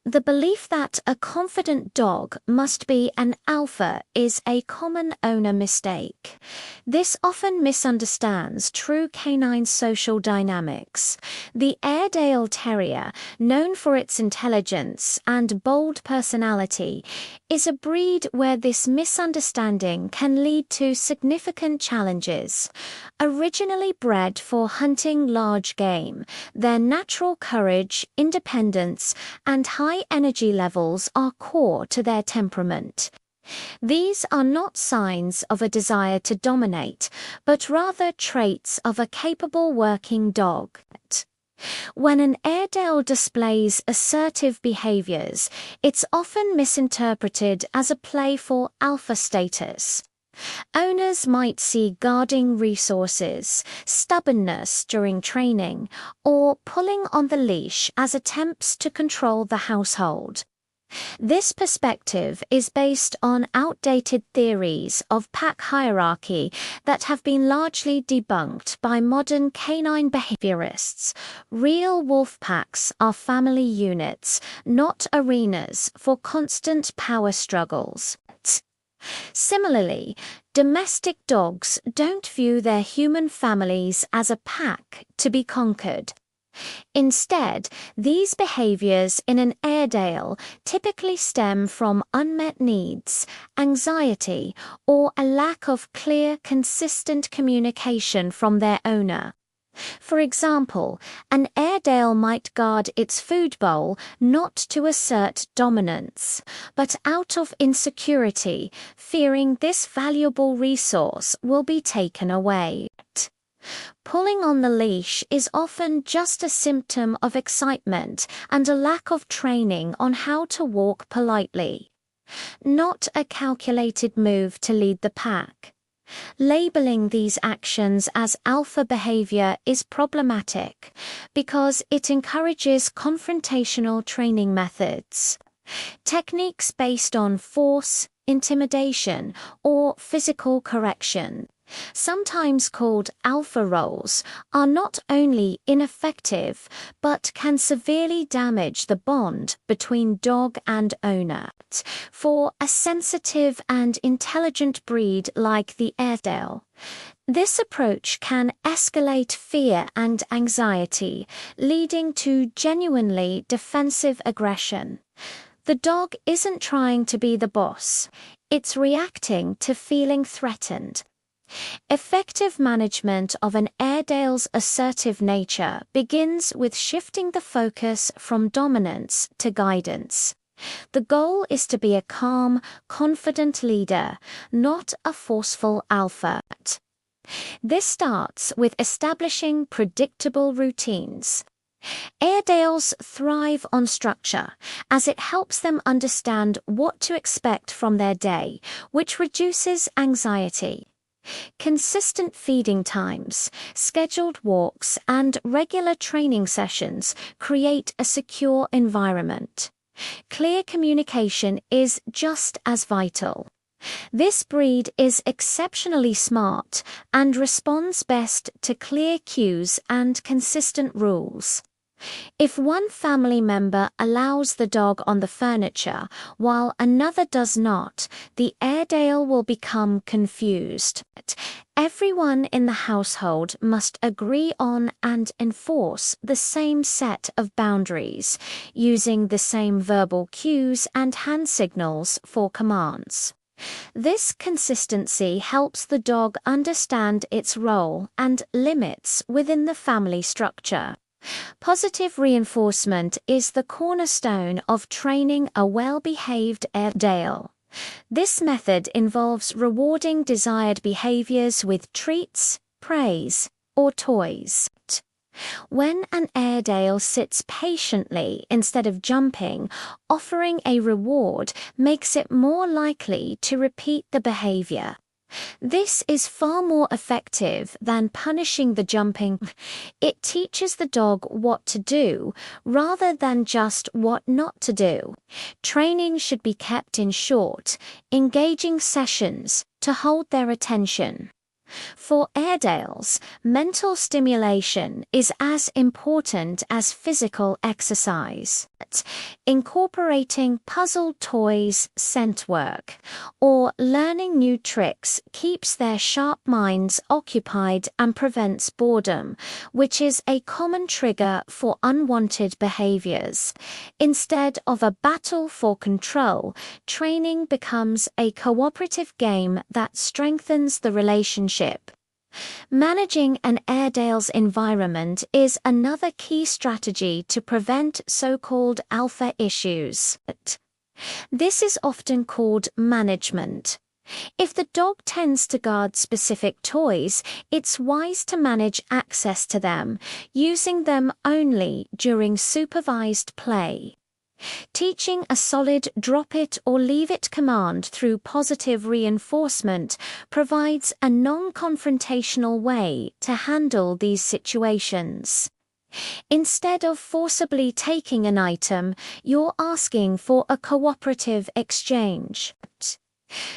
The belief that a confident dog must be an alpha is a common owner mistake. This often misunderstands true canine social dynamics. The Airedale Terrier, known for its intelligence and bold personality, is a breed where this misunderstanding can lead to significant challenges. Originally bred for hunting large game, their natural courage, independence, and high energy levels are core to their temperament. These are not signs of a desire to dominate, but rather traits of a capable working dog. When an Airedale displays assertive behaviors, it's often misinterpreted as a play for alpha status. Owners might see guarding resources, stubbornness during training, or pulling on the leash as attempts to control the household. This perspective is based on outdated theories of pack hierarchy that have been largely debunked by modern canine behaviorists. Real wolf packs are family units, not arenas for constant power struggles. Similarly, domestic dogs don't view their human families as a pack to be conquered. Instead, these behaviors in an Airedale typically stem from unmet needs, anxiety, or a lack of clear, consistent communication from their owner. For example, an Airedale might guard its food bowl not to assert dominance, but out of insecurity, fearing this valuable resource will be taken away. Pulling on the leash is often just a symptom of excitement and a lack of training on how to walk politely, not a calculated move to lead the pack. Labeling these actions as alpha behavior is problematic because it encourages confrontational training methods. Techniques based on force, intimidation, or physical correction, sometimes called alpha roles, are not only ineffective but can severely damage the bond between dog and owner. For a sensitive and intelligent breed like the Airedale, this approach can escalate fear and anxiety, leading to genuinely defensive aggression. The dog isn't trying to be the boss, it's reacting to feeling threatened. Effective management of an Airedale's assertive nature begins with shifting the focus from dominance to guidance. The goal is to be a calm, confident leader, not a forceful alpha. This starts with establishing predictable routines. Airedales thrive on structure, as it helps them understand what to expect from their day, which reduces anxiety. Consistent feeding times, scheduled walks, and regular training sessions create a secure environment. Clear communication is just as vital. This breed is exceptionally smart and responds best to clear cues and consistent rules. If one family member allows the dog on the furniture while another does not, the Airedale will become confused. Everyone in the household must agree on and enforce the same set of boundaries, using the same verbal cues and hand signals for commands. This consistency helps the dog understand its role and limits within the family structure. Positive reinforcement is the cornerstone of training a well-behaved Airedale. This method involves rewarding desired behaviors with treats, praise, or toys. When an Airedale sits patiently instead of jumping, offering a reward makes it more likely to repeat the behavior. This is far more effective than punishing the jumping. It teaches the dog what to do rather than just what not to do. Training should be kept in short, engaging sessions to hold their attention. For Airedales, mental stimulation is as important as physical exercise. Incorporating puzzle toys, scent work, or learning new tricks keeps their sharp minds occupied and prevents boredom, which is a common trigger for unwanted behaviors. Instead of a battle for control, training becomes a cooperative game that strengthens the relationship. Managing an Airedale's environment is another key strategy to prevent so-called alpha issues. This is often called management. If the dog tends to guard specific toys, it's wise to manage access to them, using them only during supervised play. Teaching a solid drop it or leave it command through positive reinforcement provides a non-confrontational way to handle these situations. Instead of forcibly taking an item, you're asking for a cooperative exchange.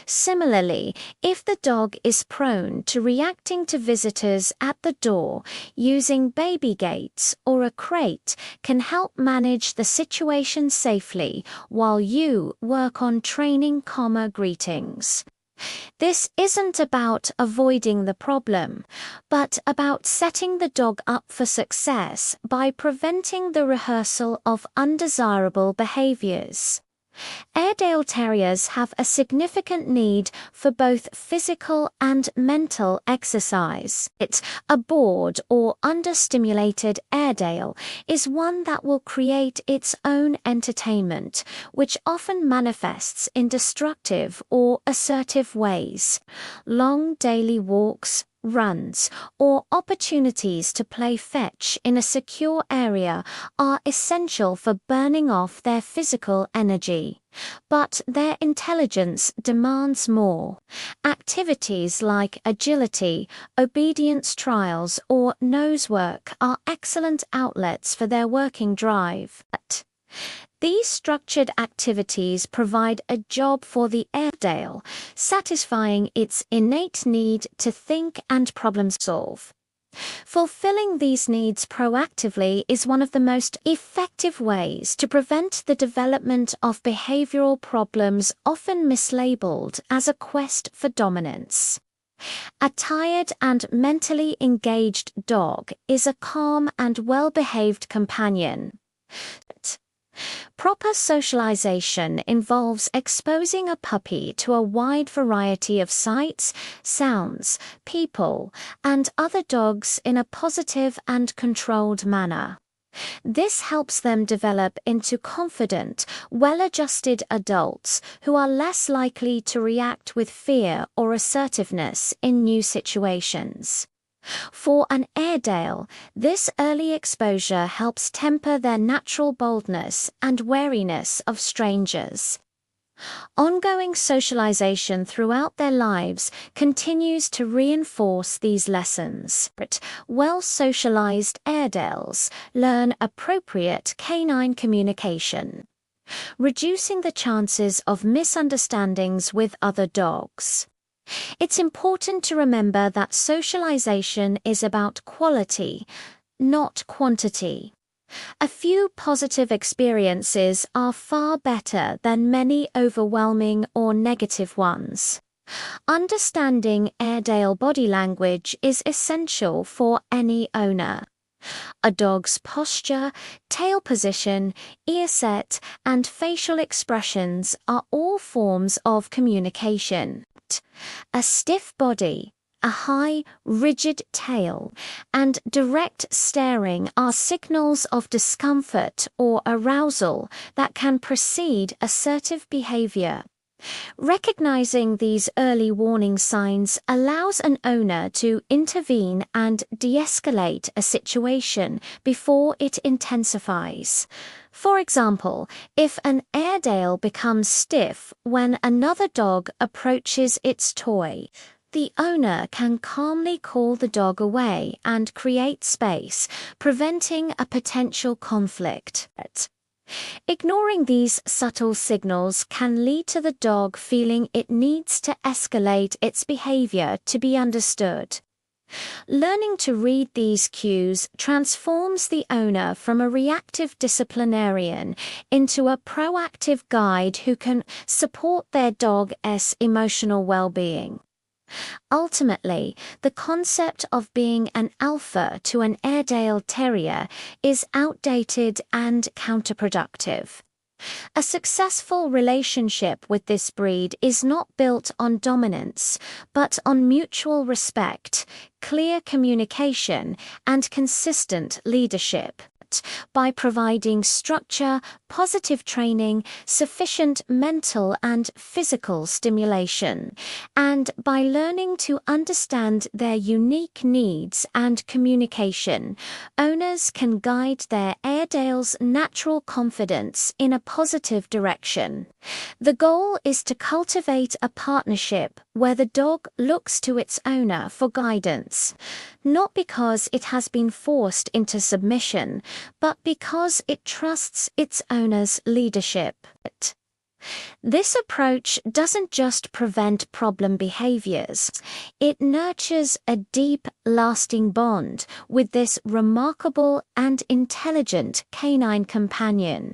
Similarly, if the dog is prone to reacting to visitors at the door, using baby gates or a crate can help manage the situation safely while you work on training calmer greetings. This isn't about avoiding the problem, but about setting the dog up for success by preventing the rehearsal of undesirable behaviors. Airedale Terriers have a significant need for both physical and mental exercise. A bored or understimulated Airedale is one that will create its own entertainment, which often manifests in destructive or assertive ways. Long daily walks, runs, or opportunities to play fetch in a secure area are essential for burning off their physical energy. But their intelligence demands more. Activities like agility, obedience trials, or nose work are excellent outlets for their working drive. These structured activities provide a job for the Airedale, satisfying its innate need to think and problem solve. Fulfilling these needs proactively is one of the most effective ways to prevent the development of behavioral problems often mislabeled as a quest for dominance. A tired and mentally engaged dog is a calm and well-behaved companion. Proper socialization involves exposing a puppy to a wide variety of sights, sounds, people, and other dogs in a positive and controlled manner. This helps them develop into confident, well-adjusted adults who are less likely to react with fear or assertiveness in new situations. For an Airedale, this early exposure helps temper their natural boldness and wariness of strangers. Ongoing socialization throughout their lives continues to reinforce these lessons. Well-socialized Airedales learn appropriate canine communication, reducing the chances of misunderstandings with other dogs. It's important to remember that socialization is about quality, not quantity. A few positive experiences are far better than many overwhelming or negative ones. Understanding Airedale body language is essential for any owner. A dog's posture, tail position, ear set, and facial expressions are all forms of communication. A stiff body, a high, rigid tail, and direct staring are signals of discomfort or arousal that can precede assertive behavior. Recognizing these early warning signs allows an owner to intervene and de-escalate a situation before it intensifies. For example, if an Airedale becomes stiff when another dog approaches its toy, the owner can calmly call the dog away and create space, preventing a potential conflict. Ignoring these subtle signals can lead to the dog feeling it needs to escalate its behavior to be understood. Learning to read these cues transforms the owner from a reactive disciplinarian into a proactive guide who can support their dog's emotional well-being. Ultimately, the concept of being an alpha to an Airedale Terrier is outdated and counterproductive. A successful relationship with this breed is not built on dominance, but on mutual respect, clear communication, and consistent leadership. By providing structure, positive training, sufficient mental and physical stimulation, and by learning to understand their unique needs and communication, owners can guide their Airedale's natural confidence in a positive direction. The goal is to cultivate a partnership where the dog looks to its owner for guidance, not because it has been forced into submission, but because it trusts its owner's leadership. This approach doesn't just prevent problem behaviors, it nurtures a deep, lasting bond with this remarkable and intelligent canine companion.